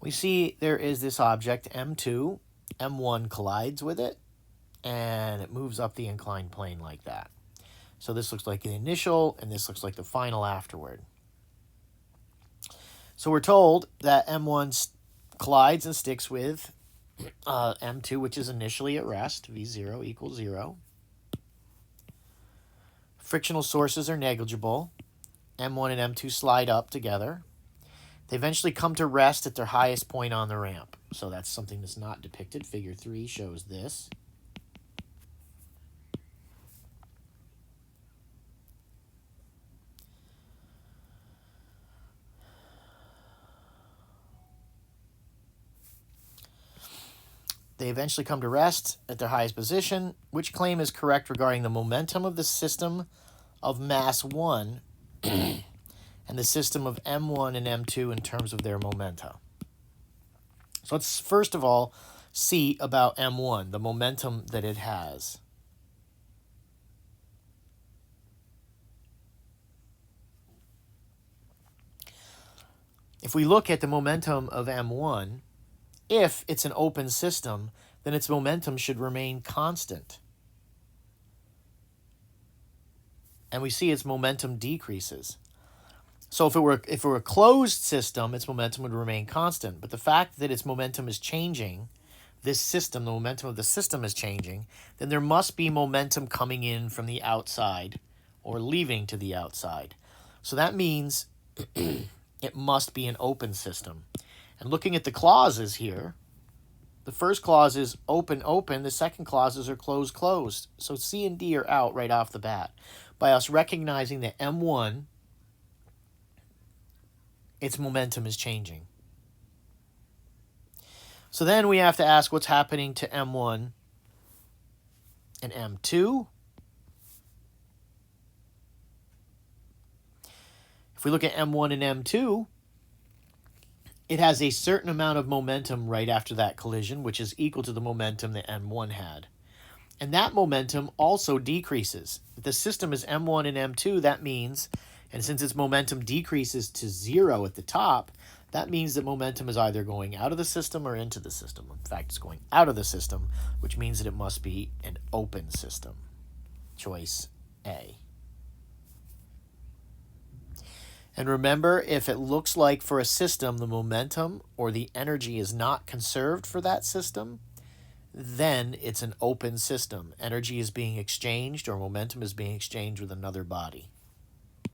We see there is this object, M2, M1 collides with it, and it moves up the inclined plane like that. So this looks like the initial, and this looks like the final afterward. So we're told that M1 collides and sticks with M2, which is initially at rest, V0 equals 0. Frictional sources are negligible. M1 and M2 slide up together. They eventually come to rest at their highest point on the ramp. So that's something that's not depicted. Figure 3 shows this. They eventually come to rest at their highest position. Which claim is correct regarding the momentum of the system of mass 1 and the system of M1 and M2 in terms of their momenta? So let's first of all see about M1, the momentum that it has. If we look at the momentum of M1, if it's an open system, then its momentum should remain constant. And we see its momentum decreases. So if it were a closed system, its momentum would remain constant. But the fact that its momentum is changing, this system, the momentum of the system is changing, then there must be momentum coming in from the outside or leaving to the outside. So that means it must be an open system. And looking at the clauses here, the first clause is open, open. The second clauses are closed, closed. So C and D are out right off the bat. By us recognizing that M1, its momentum is changing. So then we have to ask what's happening to M1 and M2. If we look at M1 and M2, it has a certain amount of momentum right after that collision, which is equal to the momentum that M1 had. And that momentum also decreases. If the system is M1 and M2, that means, and since its momentum decreases to 0 at the top, that means that momentum is either going out of the system or into the system. In fact, it's going out of the system, which means that it must be an open system. Choice A. And remember, if it looks like for a system the momentum or the energy is not conserved for that system, then it's an open system. Energy is being exchanged or momentum is being exchanged with another body.